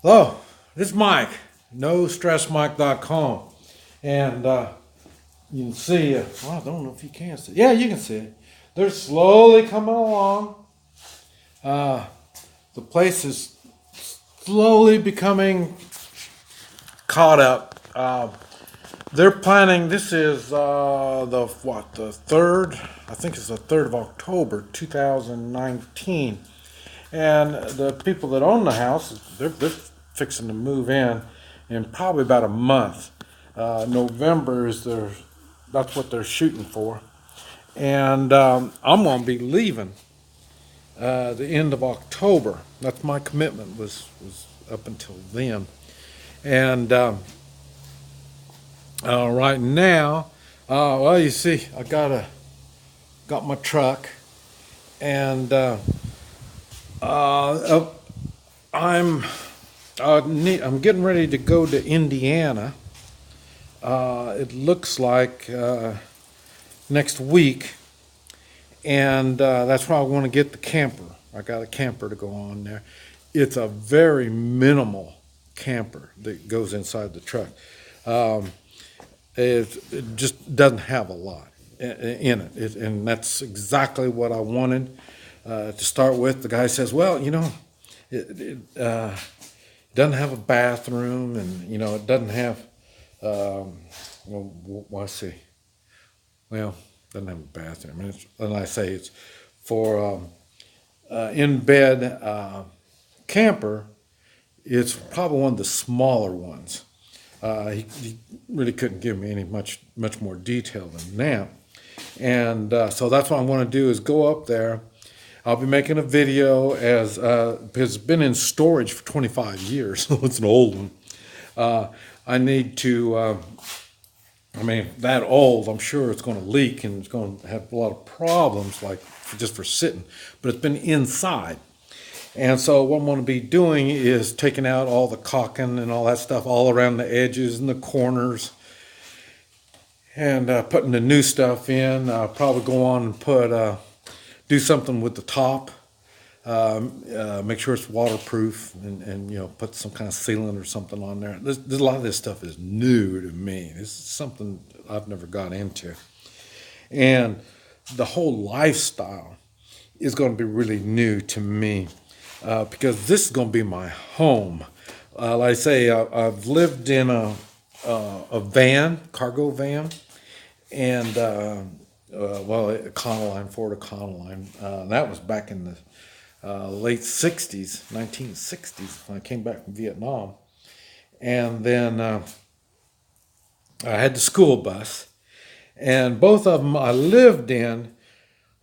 Hello, this is Mike, NoStressMike.com, and you can see. Well, I don't know if you can see. Yeah, you can see it. They're slowly coming along. Uh, the place is slowly becoming caught up. They're planning. This is the third. I think it's the 3rd of October, 2019. And the people that own the house, they're fixing to move in probably about a month. November is that's what they're shooting for. And I'm going to be leaving the end of October. That's my commitment was up until then. And right now, well, you see, I got my truck, and uh, I'm I'm getting ready to go to Indiana. It looks like next week, and that's why I want to get the camper. I got a camper to go on there. It's a very minimal camper that goes inside the truck. Um, it just doesn't have a lot in it, and that's exactly what I wanted to start with. The guy says, "Well, it doesn't have a bathroom, and it doesn't have I see. Well, doesn't have a bathroom. And I say it's for in bed camper. It's probably one of the smaller ones. He really couldn't give me any much more detail than that. And so that's what I'm going to do is go up there. I'll be making a video because it's been in storage for 25 years, so it's an old one. I need to. That old, I'm sure it's going to leak and it's going to have a lot of problems, like just for sitting. But it's been inside. And so what I'm going to be doing is taking out all the caulking and all that stuff all around the edges and the corners, and putting the new stuff in. Probably go on and do something with the top. Make sure it's waterproof, and put some kind of sealant or something on there. There's a lot of this stuff is new to me. This is something I've never got into, and the whole lifestyle is going to be really new to me because this is going to be my home. Like I say, I've lived in a van, cargo van, and Econoline, Ford Econoline. That was back in the late 60s, 1960s, when I came back from Vietnam. And then I had the school bus, and both of them I lived in,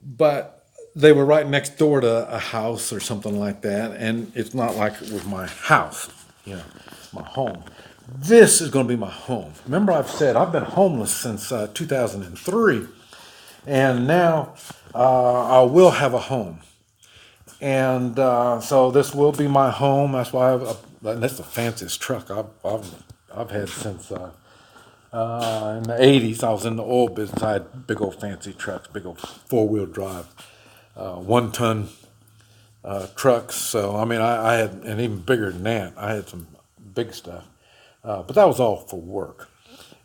but they were right next door to a house or something like that. And it's not like it was my house, my home. This is going to be my home. Remember, I've said I've been homeless since 2003, and now I will have a home. And so this will be my home. That's why that's the fanciest truck I've had since in the '80s. I was in the oil business. I had big old fancy trucks, big old 4-wheel drive, 1-ton trucks. So I had, and even bigger than that. I had some big stuff, but that was all for work.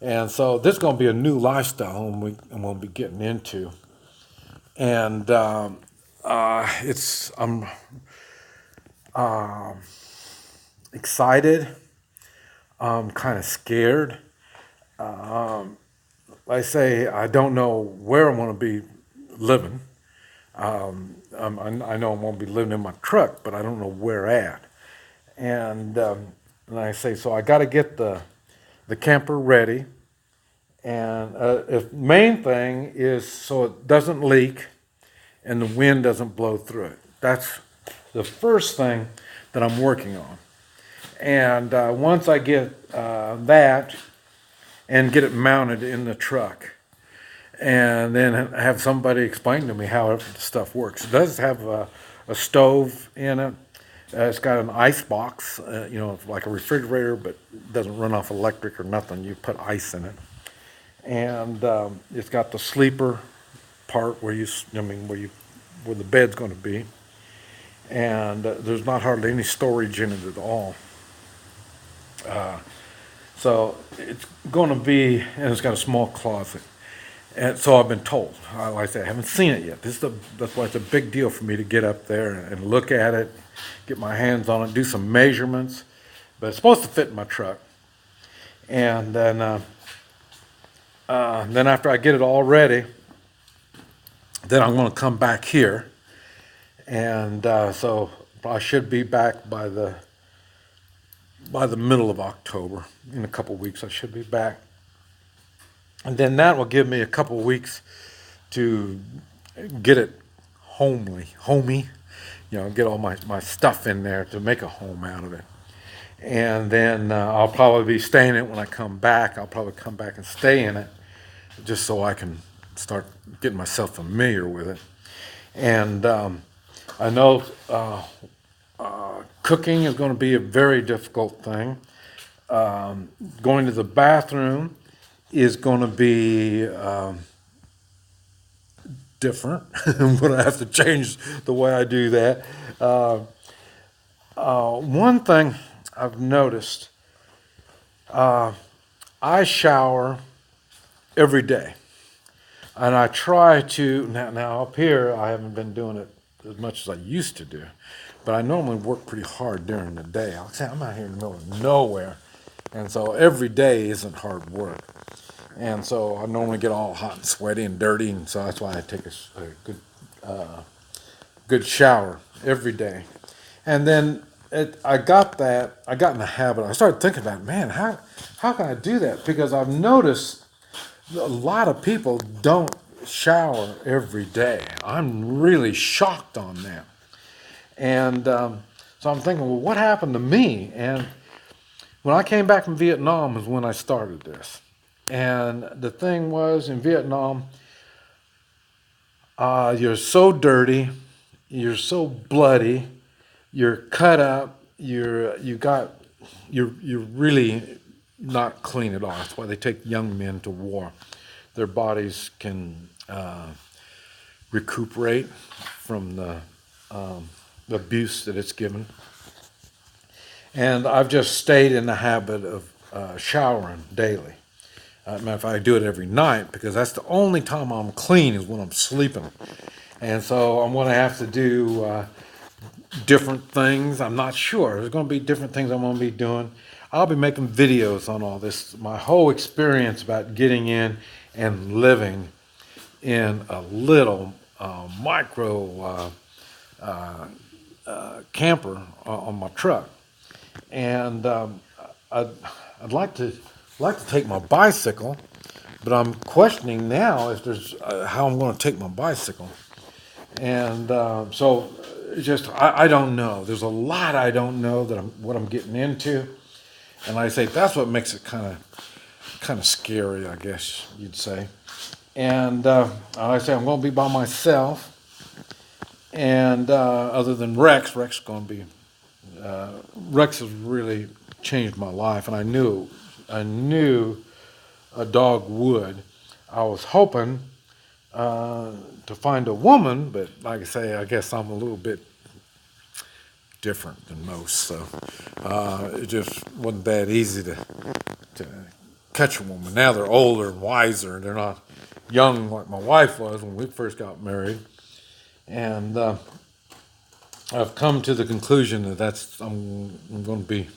And so this is going to be a new lifestyle, and I'm going to be getting into. And I'm excited. I'm kind of scared. Like I say, I don't know where I'm going to be living. I know I'm going to be living in my truck, but I don't know where at. And like I say, so I got to get the camper ready. And the main thing is so it doesn't leak and the wind doesn't blow through it. That's the first thing that I'm working on. And once I get that and get it mounted in the truck, and then have somebody explain to me how the stuff works. It does have a stove in it. It's got an ice box, like a refrigerator, but doesn't run off electric or nothing. You put ice in it. And it's got the sleeper part where where the bed's going to be, and there's not hardly any storage in it at all. So it's going to be, and it's got a small closet. And so I've been told. Like I said, I haven't seen it yet. That's why it's a big deal for me to get up there and look at it, get my hands on it, do some measurements. But it's supposed to fit in my truck. And then after I get it all ready, then I'm going to come back here. And so I should be back by the middle of October. In a couple weeks, I should be back. And then that will give me a couple weeks to get it homey, get all my stuff in there to make a home out of it. And then I'll probably be staying in it when I come back. I'll probably come back and stay in it just so I can start getting myself familiar with it. And I know cooking is going to be a very difficult thing. Going to the bathroom is going to be different. I'm going to have to change the way I do that. One thing I've noticed, I shower every day. And I try to, now up here, I haven't been doing it as much as I used to do. But I normally work pretty hard during the day. I'll say I'm out here in the middle of nowhere. And so every day isn't hard work. And so I normally get all hot and sweaty and dirty. And so that's why I take a good shower every day. And then I got in the habit. I started thinking about, man, how can I do that? Because I've noticed a lot of people don't shower every day. I'm really shocked on that. And so I'm thinking, well, what happened to me? And when I came back from Vietnam is when I started this. And the thing was, in Vietnam, you're so dirty, you're so bloody, you're cut up, you're really not clean at all. That's why they take young men to war. Their bodies can recuperate from the abuse that it's given. And I've just stayed in the habit of showering daily. Matter of fact, I do it every night because that's the only time I'm clean is when I'm sleeping. And so I'm going to have to do different things. I'm not sure. There's going to be different things I'm going to be doing. I'll be making videos on all this, my whole experience about getting in and living in a little micro camper on my truck. And I'd like to take my bicycle, but I'm questioning now if there's how I'm going to take my bicycle. And so just I don't know. There's a lot I don't know what I'm getting into, and like I say, that's what makes it kind of scary, I guess you'd say. And like I say, I'm going to be by myself. And other than Rex is going to be Rex has really changed my life, and I knew a dog would. I was hoping to find a woman, but like I say, I guess I'm a little bit different than most, so it just wasn't that easy to catch a woman. Now they're older and wiser. They're not young like my wife was when we first got married. And I've come to the conclusion that I'm going to be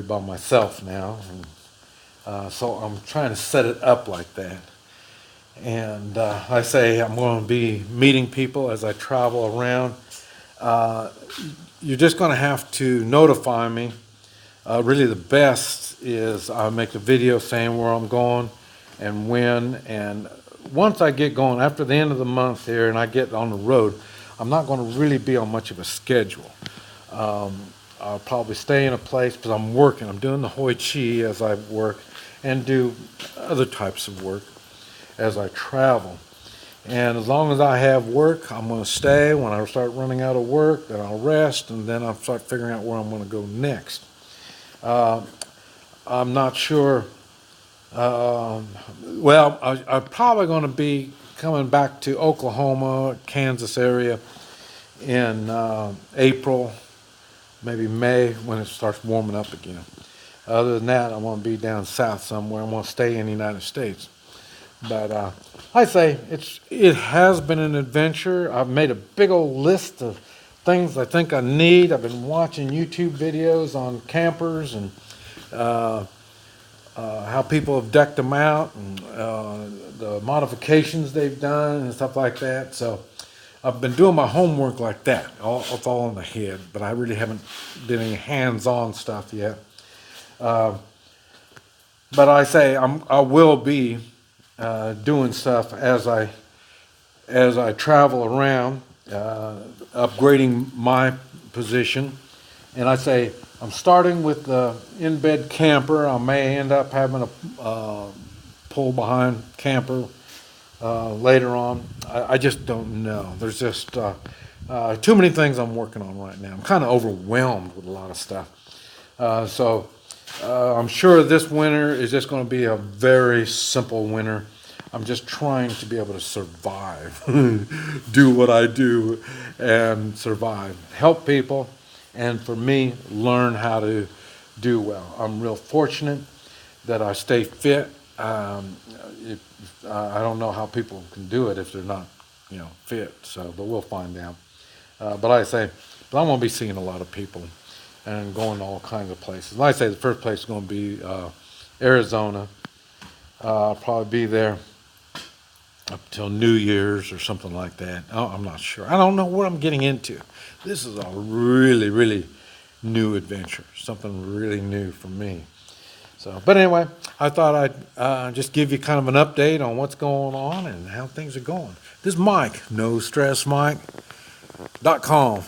by myself now, and so I'm trying to set it up like that. And I say I'm going to be meeting people as I travel around. You're just going to have to notify me. Really, the best is I'll make a video saying where I'm going and when. And once I get going, after the end of the month here, and I get on the road, I'm not going to really be on much of a schedule. I'll probably stay in a place because I'm working. I'm doing the Hoi Chi as I work and do other types of work as I travel. And as long as I have work, I'm going to stay. When I start running out of work, then I'll rest, and then I'll start figuring out where I'm going to go next. I'm not sure. I'm probably going to be coming back to Oklahoma, Kansas area in April, maybe May when it starts warming up again. Other than that, I want to be down south somewhere. I want to stay in the United States. But I say it has been an adventure. I've made a big old list of things I think I need. I've been watching YouTube videos on campers and how people have decked them out and the modifications they've done and stuff like that. So I've been doing my homework like that. It's all in the head, but I really haven't done any hands-on stuff yet. But I say I will be doing stuff as I travel around, upgrading my position. And I say I'm starting with the in-bed camper. I may end up having a pull-behind camper later on. I just don't know. There's just too many things I'm working on right now. I'm kind of overwhelmed with a lot of stuff. So I'm sure this winter is just going to be a very simple winter. I'm just trying to be able to survive, do what I do and survive, help people, and for me, learn how to do well. I'm real fortunate that I stay fit. I don't know how people can do it if they're not, fit. So, but we'll find out. But I'm going to be seeing a lot of people and going to all kinds of places. Like I say, the first place is going to be Arizona. I'll probably be there up till New Year's or something like that. Oh, I'm not sure. I don't know what I'm getting into. This is a really, really new adventure, something really new for me. So, but anyway, I thought I'd just give you kind of an update on what's going on and how things are going. This is Mike, NoStressMike.com.